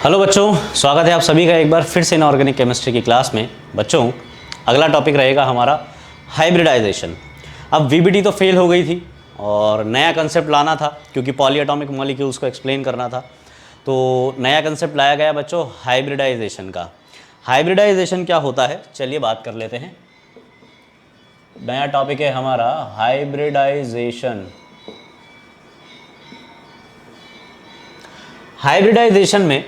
Hello बच्चों, स्वागत है आप सभी का एक बार फिर से इनऑर्गेनिक केमिस्ट्री की क्लास में। बच्चों, अगला टॉपिक रहेगा हमारा हाइब्रिडाइजेशन। अब वीबीटी तो फेल हो गई थी और नया कंसेप्ट लाना था क्योंकि पॉलीएटॉमिक मॉलिक्यूल्स को एक्सप्लेन करना था। तो नया कंसेप्ट लाया गया बच्चों हाइब्रिडाइजेशन का। हाइब्रिडाइजेशन क्या होता है, चलिए बात कर लेते हैं। नया टॉपिक है हमारा हाइब्रिडाइजेशन। हाइब्रिडाइजेशन में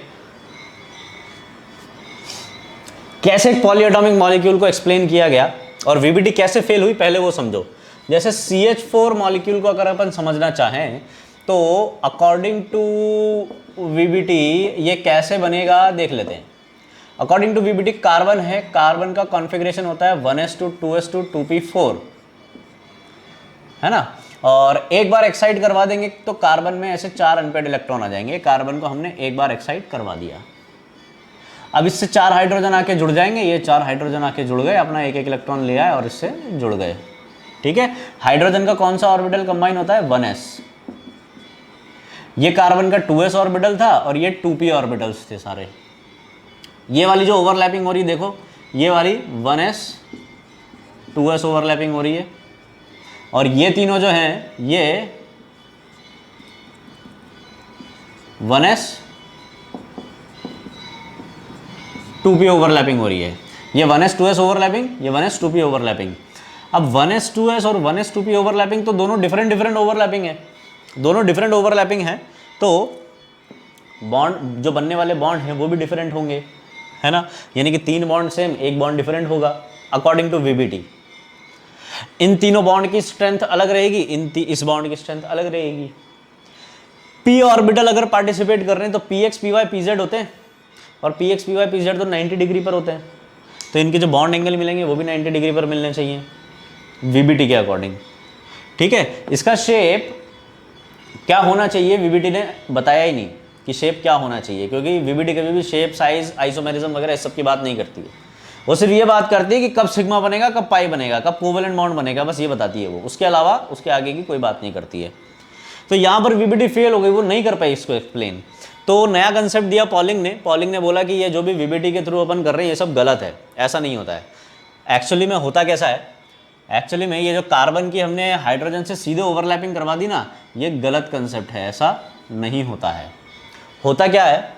कैसे एक पॉलीएटॉमिक मॉलिक्यूल को एक्सप्लेन किया गया और वीबीटी कैसे फेल हुई पहले वो समझो। जैसे CH4 मॉलिक्यूल को अगर अपन समझना चाहें तो अकॉर्डिंग टू वीबीटी ये कैसे बनेगा देख लेते हैं। अकॉर्डिंग टू वीबीटी कार्बन है, कार्बन का कॉन्फ़िगरेशन होता है 1s2 2s2 2p4, है ना। और एक बार एक्साइट करवा देंगे तो कार्बन में ऐसे 4 अनपेड इलेक्ट्रॉन आ जाएंगे। कार्बन को हमने एक बार एक्साइट करवा दिया, अब इससे 4 हाइड्रोजन आके जुड़ जाएंगे। ये 4 हाइड्रोजन आके जुड़ गए, अपना एक एक इलेक्ट्रॉन ले आए और इससे जुड़ गए। ठीक है, हाइड्रोजन का कौन सा ऑर्बिटल कंबाइन होता है 1s। ये कार्बन का 2s ऑर्बिटल था और ये 2p ऑर्बिटल्स थे सारे। ये वाली जो ओवरलैपिंग हो रही है देखो, ये वाली 1s 2s ओवरलैपिंग हो रही है और ये तीनों जो हैं ये 1s 2p ओवरलैपिंग हो रही है। ये 1s 2s ओवरलैपिंग, ये 1s 2p ओवरलैपिंग। अब 1s 2s और 1s 2p ओवरलैपिंग तो दोनों डिफरेंट ओवरलैपिंग है, दोनों डिफरेंट ओवरलैपिंग है। तो बॉन्ड जो बनने वाले बॉन्ड हैं वो भी डिफरेंट होंगे, है ना। यानी कि 3 बॉन्ड सेम, एक बॉन्ड डिफरेंट होगा अकॉर्डिंग टू वीबीटी। इन तीनों बॉन्ड की स्ट्रेंथ अलग रहेगी, इस बॉन्ड की स्ट्रेंथ अलग रहेगी। p ऑर्बिटल अगर पार्टिसिपेट कर रहे हैं तो px py pz होते हैं और px py pz तो 90 डिग्री पर होते हैं। तो इनके जो बॉन्ड एंगल मिलेंगे वो भी 90 डिग्री पर मिलने चाहिए वीबीटी के अकॉर्डिंग। ठीक है, इसका शेप क्या होना चाहिए वीबीटी ने बताया ही नहीं कि शेप क्या होना चाहिए, क्योंकि वीबीटी कभी भी शेप, साइज, आइसोमेरिज्म वगैरह इस सब की बात नहीं करती है। वो सिर्फ ये बात करती है कि कब सिग्मा बनेगा, कब पाई बनेगा, कब कोवेलेंट बॉन्ड बनेगा, बस ये बताती है वो। उसके अलावा उसके आगे की कोई बात नहीं करती है। तो यहाँ पर वीबीटी फेल हो गई, वो नहीं कर पाई इसको एक्सप्लेन। तो नया कंसेप्ट दिया पॉलिंग ने बोला कि ये जो भी वीबीटी के थ्रू अपन कर रहे हैं ये सब गलत है, ऐसा नहीं होता है। एक्चुअली में होता कैसा है, एक्चुअली में ये जो कार्बन की हमने हाइड्रोजन से सीधे ओवरलैपिंग करवा दी ना, ये गलत कंसेप्ट है, ऐसा नहीं होता है। होता क्या है,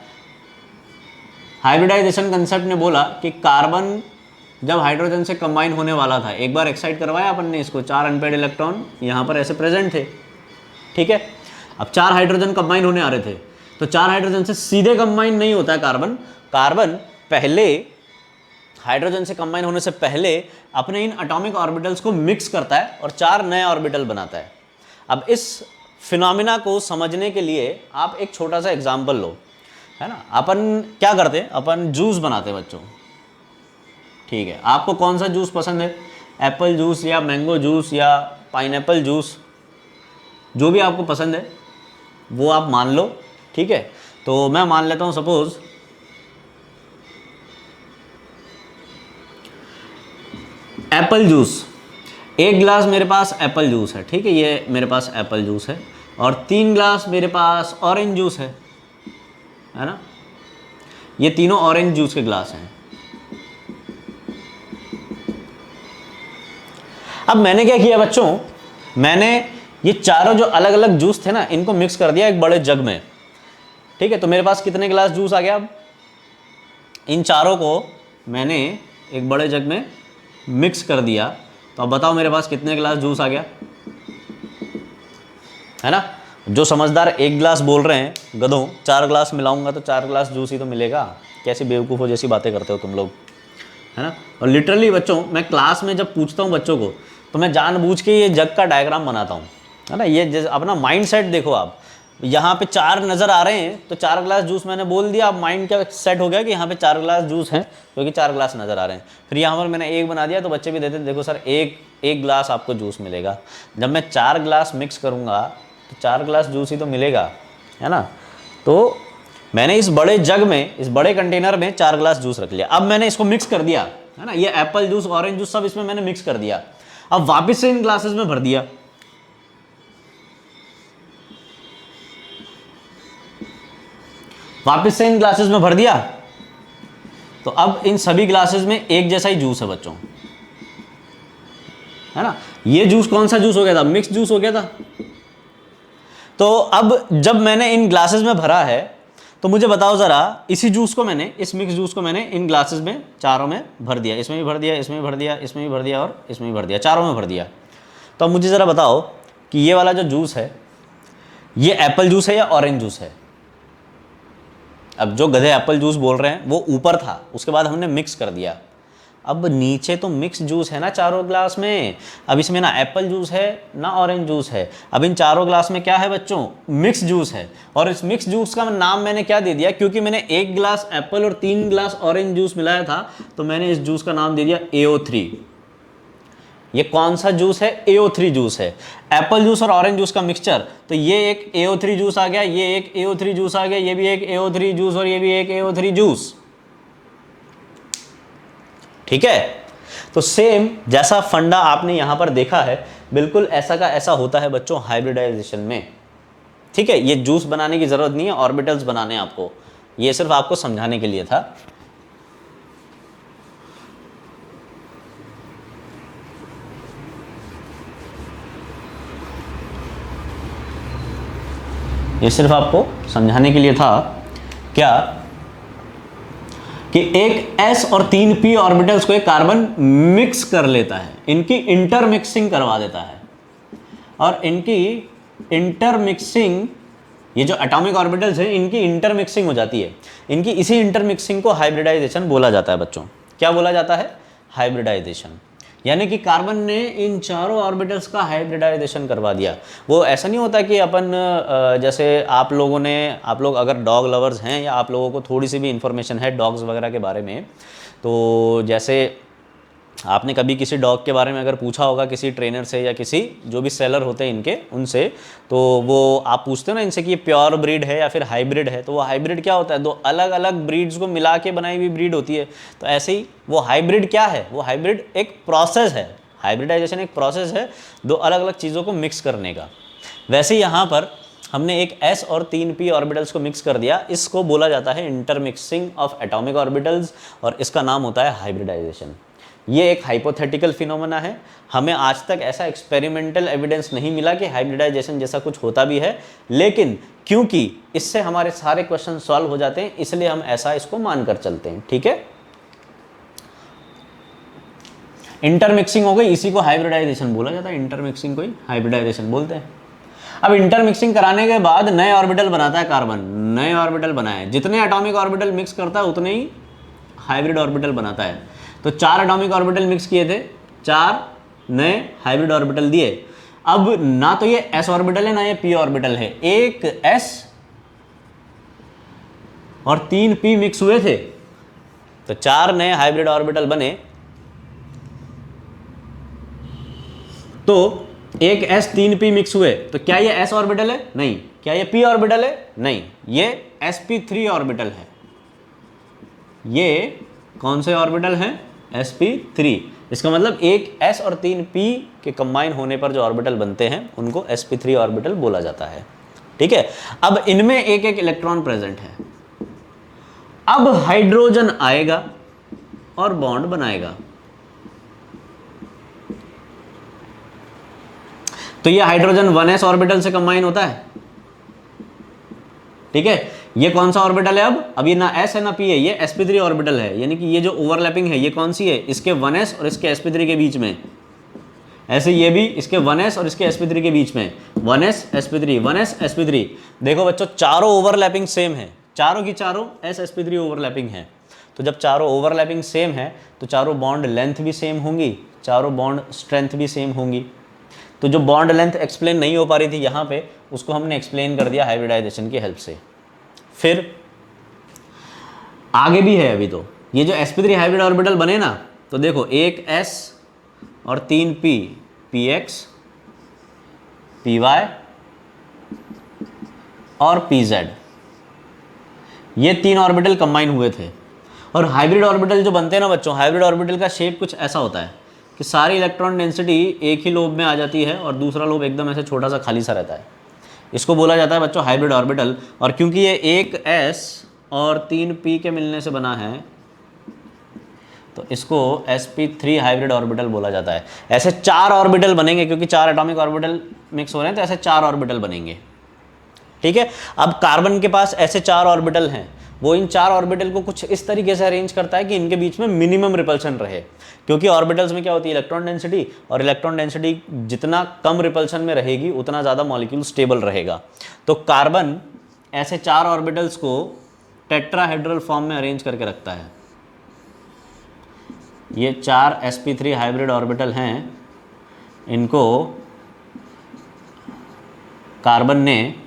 हाइब्रिडाइजेशन कंसेप्ट ने बोला कि कार्बन जब हाइड्रोजन से कंबाइन होने वाला था, एक बार एक्साइट करवाया अपन ने इसको, 4 अनपेड इलेक्ट्रॉन यहाँ पर ऐसे प्रेजेंट थे। ठीक है, अब 4 हाइड्रोजन कंबाइन होने आ रहे थे, तो 4 हाइड्रोजन से सीधे कंबाइन नहीं होता है कार्बन। कार्बन पहले हाइड्रोजन से कंबाइन होने से पहले अपने इन एटॉमिक ऑर्बिटल्स को मिक्स करता है और 4 नए ऑर्बिटल बनाता है। अब इस फिनोमिना को समझने के लिए आप एक छोटा सा एग्जाम्पल लो, है ना। अपन क्या करते हैं, अपन जूस बनाते हैं बच्चों। ठीक है, आपको कौन सा जूस पसंद है, एप्पल जूस या मैंगो जूस या पाइनएप्पल जूस, जो भी आपको पसंद है वो आप मान लो। ठीक है, तो मैं मान लेता हूं सपोज एप्पल जूस। एक गिलास मेरे पास एप्पल जूस है, ठीक है, ये मेरे पास एप्पल जूस है, और 3 गिलास मेरे पास ऑरेंज जूस है ना। ये तीनों ऑरेंज जूस के गिलास हैं। अब मैंने क्या किया बच्चों, मैंने ये चारों जो अलग अलग जूस थे ना, इनको मिक्स कर दिया एक बड़े जग में। ठीक है, तो मेरे पास कितने गिलास जूस आ गया। अब इन चारों को मैंने एक बड़े जग में मिक्स कर दिया, तो अब बताओ मेरे पास कितने गिलास जूस आ गया, है ना। जो समझदार एक गिलास बोल रहे हैं, गधों 4 गिलास मिलाऊंगा तो 4 गिलास जूस ही तो मिलेगा। कैसी बेवकूफ़ों जैसी बातें करते हो तुम लोग, है ना। और लिटरली बच्चों, मैं क्लास में जब पूछता हूँ बच्चों को तो मैं जानबूझ के ये जग का डायग्राम बनाता हूँ, है ना। ये अपना माइंड सेट देखो आप, यहाँ पे 4 नज़र आ रहे हैं तो 4 गिलास जूस मैंने बोल दिया। अब माइंड क्या सेट हो गया कि यहाँ पे 4 गिलास जूस हैं क्योंकि 4 गिलास नज़र आ रहे हैं। फिर यहाँ पर मैंने एक बना दिया तो बच्चे भी देते देखो सर एक गिलास आपको जूस मिलेगा। जब मैं 4 गिलास मिक्स करूँगा तो 4 गिलास जूस ही तो मिलेगा, है ना। तो मैंने इस बड़े जग में, इस बड़े कंटेनर में 4 गिलास जूस रख लिया। अब मैंने इसको मिक्स कर दिया, है ना। ये एप्पल जूस, ऑरेंज जूस सब इसमें मैंने मिक्स कर दिया। अब वापस से इन ग्लासेस में भर दिया। वापस से इन ग्लासेस में भर दिया, तो अब इन सभी ग्लासेस में एक जैसा ही जूस है बच्चों, है ना। ये जूस कौन सा जूस हो गया था? मिक्स जूस हो गया था। तो अब जब मैंने इन ग्लासेस में भरा है, तो मुझे बताओ ज़रा, इसी जूस को मैंने, इस मिक्स जूस को मैंने इन ग्लासेस में चारों में भर दिया, इसमें भी भर दिया, इसमें भी भर दिया, इसमें भी भर दिया और इसमें भी भर दिया, चारों में भर दिया। तो अब मुझे ज़रा बताओ कि ये वाला जो जूस है, ये एप्पल जूस है या ऑरेंज जूस है? अब जो गधे एप्पल जूस बोल रहे हैं वो ऊपर था, उसके बाद हमने मिक्स कर दिया। अब नीचे तो मिक्स जूस है ना चारों ग्लास में। अब इसमें ना एप्पल जूस है ना ऑरेंज जूस है। अब इन चारों ग्लास में क्या है बच्चों? मिक्स जूस है। और इस मिक्स जूस का नाम मैंने क्या दे दिया? क्योंकि मैंने 1 ग्लास एप्पल और 3 ग्लास ऑरेंज जूस मिलाया था, तो मैंने इस जूस का नाम दे दिया AO3। ये कौन सा जूस है? AO3 जूस है। एप्पल जूस और ऑरेंज जूस का मिक्सचर, तो ये एक AO3 जूस आ गया, ये एक AO3 जूस आ गया, ये भी एक AO3 जूस और ये भी एक AO3 जूस। ठीक है। तो सेम जैसा फंडा आपने यहां पर देखा है, बिल्कुल ऐसा का ऐसा होता है बच्चों हाइब्रिडाइजेशन में। ठीक है, ये जूस बनाने की जरूरत नहीं है, ऑर्बिटल्स बनाने हैं आपको, ये सिर्फ आपको समझाने के लिए था। ये सिर्फ आपको समझाने के लिए था क्या, कि एक S और 3 P ऑर्बिटल्स को एक कार्बन मिक्स कर लेता है, इनकी इंटरमिक्सिंग करवा देता है। और इनकी इंटरमिक्सिंग, ये जो एटॉमिक ऑर्बिटल्स हैं इनकी इंटरमिक्सिंग हो जाती है, इनकी इसी इंटरमिक्सिंग को हाइब्रिडाइजेशन बोला जाता है बच्चों। क्या बोला जाता है? हाइब्रिडाइजेशन। यानी कि कार्बन ने इन चारों ऑर्बिटल्स का हाइब्रिडाइजेशन करवा दिया। वो ऐसा नहीं होता कि अपन जैसे आप लोग अगर डॉग लवर्स हैं या आप लोगों को थोड़ी सी भी इंफॉर्मेशन है डॉग्स वगैरह के बारे में, तो जैसे आपने कभी किसी डॉग के बारे में अगर पूछा होगा किसी ट्रेनर से या किसी जो भी सेलर होते हैं इनके, उनसे, तो वो आप पूछते हो ना इनसे कि ये प्योर ब्रीड है या फिर हाइब्रिड है, तो वो हाइब्रिड क्या होता है? 2 अलग अलग ब्रीड्स को मिला के बनाई हुई ब्रीड होती है। तो ऐसे ही वो हाइब्रिड क्या है? वो हाइब्रिड एक प्रोसेस है, हाइब्रिडाइजेशन एक प्रोसेस है 2 अलग अलग चीज़ों को मिक्स करने का। वैसे ही यहाँ पर हमने एक S और 3 P ऑर्बिटल्स को मिक्स कर दिया, इसको बोला जाता है इंटरमिक्सिंग ऑफ एटॉमिक ऑर्बिटल्स, और इसका नाम होता है हाइब्रिडाइजेशन। ये एक हाइपोथेटिकल फिनोमेना है, हमें आज तक ऐसा एक्सपेरिमेंटल एविडेंस नहीं मिला कि हाइब्रिडाइजेशन जैसा कुछ होता भी है, लेकिन क्योंकि इससे हमारे सारे क्वेश्चन सॉल्व हो जाते हैं, इसलिए हम ऐसा इसको मानकर चलते हैं। ठीक है, इंटरमिक्सिंग हो गई, इसी को हाइब्रिडाइजेशन बोला जाता है, इंटरमिक्सिंग को ही हाइब्रिडाइजेशन बोलते हैं। अब इंटरमिक्सिंग कराने के बाद नए ऑर्बिटल बनाता है कार्बन, नए ऑर्बिटल बनाए, जितने एटॉमिक ऑर्बिटल मिक्स करता है उतने ही हाइब्रिड ऑर्बिटल बनाता है। तो 4 एटॉमिक ऑर्बिटल मिक्स किए थे, 4 नए हाइब्रिड ऑर्बिटल दिए। अब ना तो ये S ऑर्बिटल है ना ये P ऑर्बिटल है, एक S और 3 P मिक्स हुए थे, तो 4 नए हाइब्रिड ऑर्बिटल बने। तो एक S 3 P मिक्स हुए, तो क्या ये S ऑर्बिटल है? नहीं। क्या ये P ऑर्बिटल है? नहीं, ये sp3 ऑर्बिटल है। ये कौन से ऑर्बिटल हैं? sp3। इसका मतलब एक S और 3 P के कंबाइन होने पर जो ऑर्बिटल बनते हैं उनको sp3 ऑर्बिटल बोला जाता है। ठीक है, अब इनमें एक एक इलेक्ट्रॉन प्रेजेंट है। अब हाइड्रोजन आएगा और बॉन्ड बनाएगा, तो ये हाइड्रोजन 1s ऑर्बिटल से कंबाइन होता है। ठीक है, ये कौन सा ऑर्बिटल है? अब ये ना S है ना P है, ये sp3 ऑर्बिटल है, यानी कि ये जो ओवरलैपिंग है ये कौन सी है? इसके 1s और इसके sp3 के बीच में। ऐसे ये भी इसके 1s और इसके sp3 के बीच में, 1s sp3 1s sp3। देखो बच्चों, चारों ओवरलैपिंग सेम है, चारों की चारों s sp3 ओवरलैपिंग है। तो जब चारों ओवरलैपिंग सेम है तो चारों बॉन्ड लेंथ भी सेम होंगी, चारों बॉन्ड स्ट्रेंथ भी सेम होंगी। तो जो बॉन्ड लेंथ एक्सप्लेन नहीं हो पा रही थी यहाँ पे, उसको हमने एक्सप्लेन कर दिया हाइब्रिडाइजेशन की हेल्प से। फिर आगे भी है अभी, तो ये जो sp3 हाइब्रिड ऑर्बिटल बने ना, तो देखो एक S और 3 P, px py और pz, ये 3 ऑर्बिटल कंबाइन हुए थे। और हाइब्रिड ऑर्बिटल जो बनते हैं ना बच्चों, हाइब्रिड ऑर्बिटल का शेप कुछ ऐसा होता है कि सारी इलेक्ट्रॉन डेंसिटी एक ही लोब में आ जाती है और दूसरा लोब एकदम ऐसे छोटा सा खाली सा रहता है। इसको बोला जाता है बच्चों हाइब्रिड ऑर्बिटल। और क्योंकि ये एक S और 3 p के मिलने से बना है, तो इसको sp3 हाइब्रिड ऑर्बिटल बोला जाता है। ऐसे 4 ऑर्बिटल बनेंगे, क्योंकि 4 एटॉमिक ऑर्बिटल मिक्स हो रहे हैं, तो ऐसे 4 ऑर्बिटल बनेंगे। ठीक है, अब कार्बन के पास ऐसे 4 ऑर्बिटल हैं, वो इन 4 ऑर्बिटल को कुछ इस तरीके से अरेंज करता है कि इनके बीच में मिनिमम रिपल्शन रहे, क्योंकि ऑर्बिटल्स में क्या होती है, इलेक्ट्रॉन डेंसिटी, और इलेक्ट्रॉन डेंसिटी जितना कम रिपल्शन में रहेगी उतना ज़्यादा मॉलिक्यूल स्टेबल रहेगा। तो कार्बन ऐसे 4 ऑर्बिटल्स को टेट्राहेड्रल फॉर्म में अरेंज करके रखता है। ये 4 sp3 हाइब्रिड ऑर्बिटल हैं, इनको कार्बन ने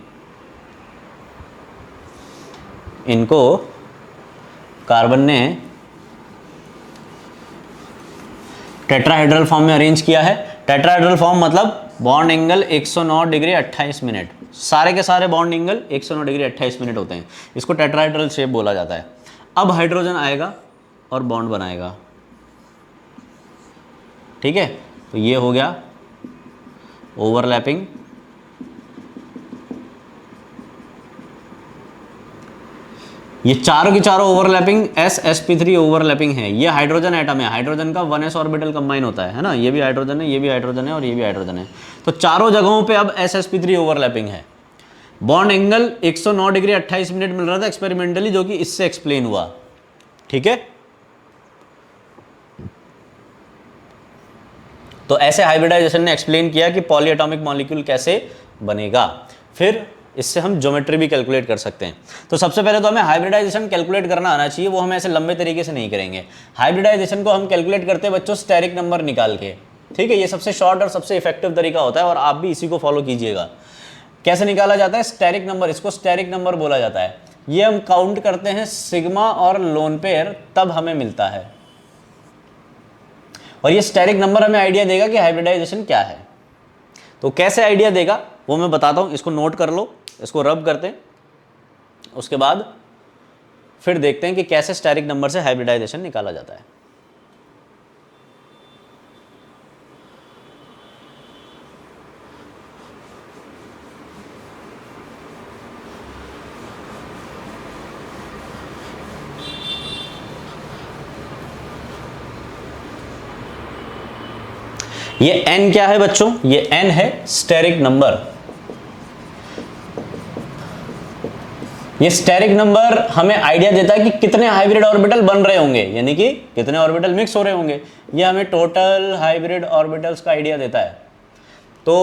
टेट्राहेड्रल फॉर्म में अरेंज किया है। टेट्राहेड्रल फॉर्म मतलब बॉन्ड एंगल 109 डिग्री 28 मिनट, सारे के सारे बॉन्ड एंगल 109 डिग्री 28 मिनट होते हैं, इसको टेट्राहेड्रल शेप बोला जाता है। अब हाइड्रोजन आएगा और बॉन्ड बनाएगा। ठीक है, तो ये हो गया ओवरलैपिंग। ये चारों की चारों ओवरलैपिंग sp3 ओवरलैपिंग है। ये हाइड्रोजन एटम है, हाइड्रोजन का 1s ऑर्बिटल कंबाइन होता है ना, ये भी हाइड्रोजन है, ये भी हाइड्रोजन है और ये भी हाइड्रोजन है। तो चारों जगहों पे अब sp3 ओवरलैपिंग है। बॉन्ड एंगल 109 डिग्री 28 मिनट मिल रहा था एक्सपेरिमेंटली, जो कि इससे एक्सप्लेन हुआ। ठीक है, तो ऐसे हाइब्रिडाइजेशन ने एक्सप्लेन किया कि पॉलीएटॉमिक मॉलिक्यूल कैसे बनेगा। फिर इससे हम ज्योमेट्री भी कैलकुलेट कर सकते हैं। तो सबसे पहले तो हमें हाइब्रिडाइजेशन कैलकुलेट करना आना चाहिए, वो हम ऐसे लंबे तरीके से नहीं करेंगे। हाइब्रिडाइजेशन को हम कैलकुलेट करते हैं बच्चों स्टेरिक नंबर निकाल के। ठीक है, ये सबसे शॉर्ट और सबसे इफेक्टिव तरीका होता है, और आप भी इसी को फॉलो कीजिएगा। कैसे निकाला जाता है स्टेरिक नंबर, इसको स्टेरिक नंबर बोला जाता है। ये हम काउंट करते हैं सिग्मा और लोन पेयर, तब हमें मिलता है, और ये स्टेरिक नंबर हमें आइडिया देगा कि हाइब्रिडाइजेशन क्या है। तो कैसे आइडिया देगा वो मैं बताता हूं, इसको नोट कर लो, इसको रब करते हैं, उसके बाद फिर देखते हैं कि कैसे स्टेरिक नंबर से हाइब्रिडाइजेशन निकाला जाता है। ये n क्या है बच्चों, ये n है स्टेरिक नंबर। ये स्टेरिक नंबर हमें आइडिया देता है कि कितने हाइब्रिड ऑर्बिटल बन रहे होंगे, यानी कि कितने ऑर्बिटल मिक्स हो रहे होंगे। ये हमें टोटल हाइब्रिड ऑर्बिटल्स का आइडिया देता है। तो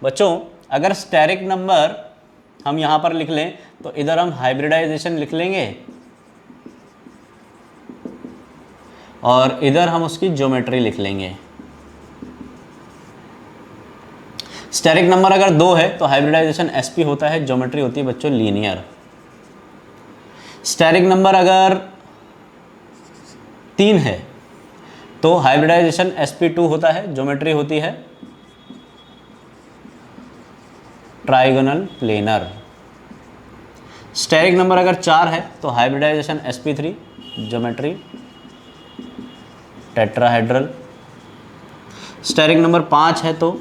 बच्चों अगर स्टेरिक नंबर हम यहां पर लिख लें, तो इधर हम हाइब्रिडाइजेशन लिख लेंगे और इधर हम उसकी ज्योमेट्री लिख लेंगे। स्टेरिक नंबर अगर 2 है तो हाइब्रिडाइजेशन sp होता है, ज्योमेट्री होती है बच्चों लीनियर। स्टेरिक नंबर अगर 3 है तो हाइब्रिडाइजेशन sp2 होता है, ज्योमेट्री होती है ट्राइगोनल प्लेनर। स्टेरिक नंबर अगर 4 है तो hybridization sp3, geometry tetrahedral. Steric number 5 है तो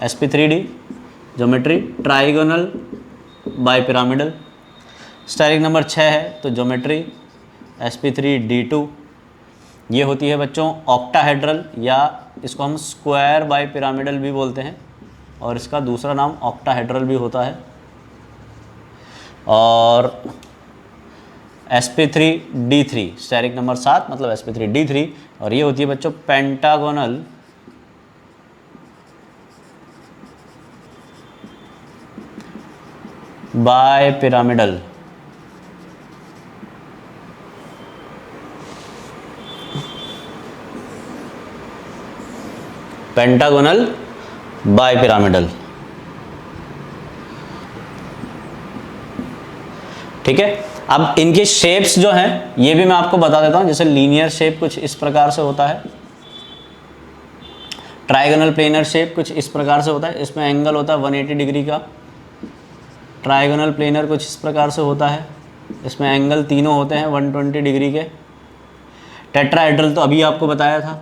sp3d, geometry trigonal bipyramidal. Steric number 6 है तो ज्योमेट्री sp3d2। ये होती है बच्चों ऑक्टाहेड्रल, या इसको हम स्क्वायर बाइपिरामिडल भी बोलते हैं, और इसका दूसरा नाम ऑक्टाहेड्रल भी होता है। और sp3d3 स्टेरिक नंबर 7 मतलब sp3d3, और ये होती है बच्चों पेंटागोनल बाइपिरामिडल। Pentagonal bipyramidal. ठीक है, अब इनके शेप्स जो हैं ये भी मैं आपको बता देता हूं। जैसे लीनियर शेप कुछ इस प्रकार से होता है, ट्राइगोनल प्लेनर शेप कुछ इस प्रकार से होता है, इसमें एंगल होता है 180 डिग्री का। ट्राइगोनल प्लेनर कुछ इस प्रकार से होता है, इसमें एंगल तीनों होते हैं 120 डिग्री के। टेट्राहेड्रल तो अभी आपको बताया था,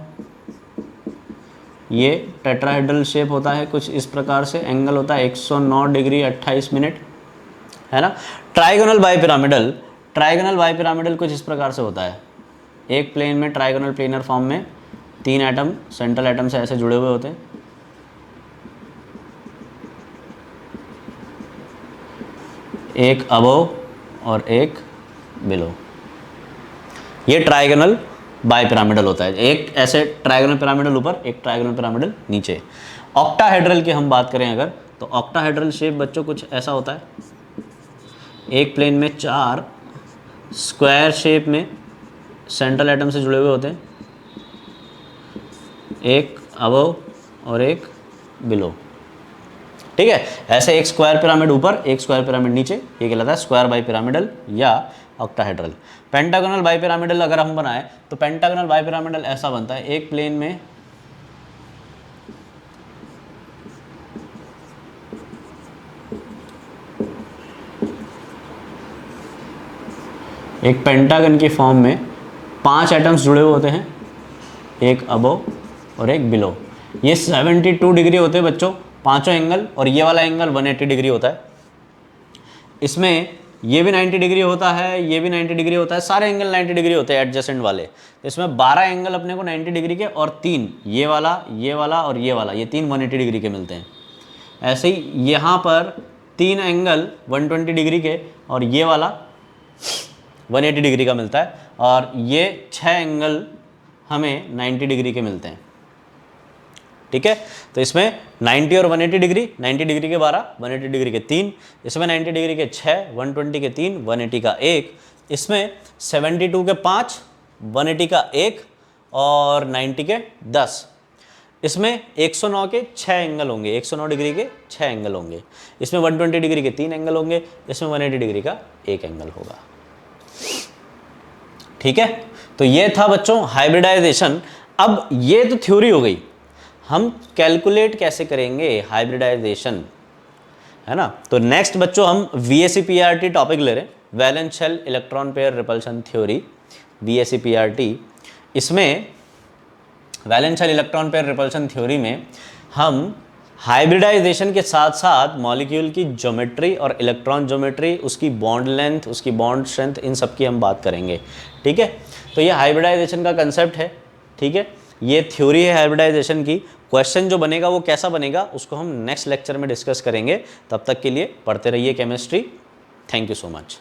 ये टेट्राहेड्रल शेप होता है कुछ इस प्रकार से, एंगल होता है 109 डिग्री 28 मिनट, है ना। ट्राइगोनल बाइपिरामिडल, ट्राइगोनल बाइपिरामिडल कुछ इस प्रकार से होता है। एक प्लेन में ट्राइगोनल प्लेनर फॉर्म में 3 एटम सेंट्रल एटम से ऐसे जुड़े हुए होते हैं, एक अबव और एक बिलो। ये ट्राइगोनल बाइपिरामिडल होता है। एक ऐसे ट्राइगोनल पिरामिडल ऊपर, एक ट्राइगोनल पिरामिडल नीचे। ऑक्टाहेड्रल की हम बात करें अगर, तो ऑक्टाहेड्रल शेप बच्चों कुछ ऐसा होता है। एक प्लेन में 4 स्क्वायर शेप में सेंट्रल एटम से जुड़े हुए होते हैं, एक अबव और एक बिलो। ठीक है, ऐसे एक स्क्वायर पिरामिड ऊपर, एक स्क्वायर पिरामिड नीचे, ये कहलाता है स्क्वायर बाइपिरामिडल या ऑक्टाहेड्रल। पेंटागोनल बाइपिरामिडल अगर हम बनाए तो पेंटागोनल बाइपिरामिडल ऐसा बनता है, एक प्लेन में एक पेंटागन की फॉर्म में 5 एटम्स जुड़े हुए होते हैं, एक अबव और एक बिलो। ये 72 डिग्री होते हैं बच्चों, पांचों एंगल, और ये वाला एंगल 180 डिग्री होता है। इसमें ये भी 90 डिग्री होता है, ये भी 90 डिग्री होता है, सारे एंगल 90 डिग्री होते हैं एडजेसेंट वाले। इसमें 12 एंगल अपने को 90 डिग्री के, और 3 ये वाला और ये वाला, ये 3 180 डिग्री के मिलते हैं। ऐसे ही यहाँ पर 3 एंगल 120 डिग्री के, और ये वाला 180 डिग्री का मिलता है, और ये 6 एंगल हमें 90 डिग्री के मिलते हैं। ठीक है, तो इसमें 90 और 180 डिग्री, 90 डिग्री के 12, 180 डिग्री के 3, इसमें 90 डिग्री के 6, 120 के 3, 180 का 1, इसमें 72 के 5, 180 का 1 और 90 के 10। इसमें 109 के 6 एंगल होंगे, 109 डिग्री के 6 एंगल होंगे। इसमें 120 डिग्री के 3 एंगल होंगे, इसमें 180 डिग्री का 1 एंगल होगा। ठीक है, तो ये था बच्चों हाइब्रिडाइजेशन। अब ये तो थ्योरी हो गई, हम कैलकुलेट कैसे करेंगे हाइब्रिडाइजेशन, है ना। तो नेक्स्ट बच्चों हम VSEPRT टॉपिक ले रहे हैं, valence shell electron pair repulsion theory, VSEPRT। इसमें valence shell electron pair repulsion theory में हम हाइब्रिडाइजेशन के साथ साथ मॉलिक्यूल की ज्योमेट्री और इलेक्ट्रॉन ज्योमेट्री, उसकी बॉन्ड लेंथ, उसकी बॉन्ड स्ट्रेंथ, इन सब की हम बात करेंगे। ठीक है, तो ये हाइब्रिडाइजेशन का कंसेप्ट है। ठीक है, ये थ्योरी है हाइब्रिडाइजेशन की। क्वेश्चन जो बनेगा वो कैसा बनेगा उसको हम नेक्स्ट लेक्चर में डिस्कस करेंगे। तब तक के लिए पढ़ते रहिए chemistry. Thank you so much.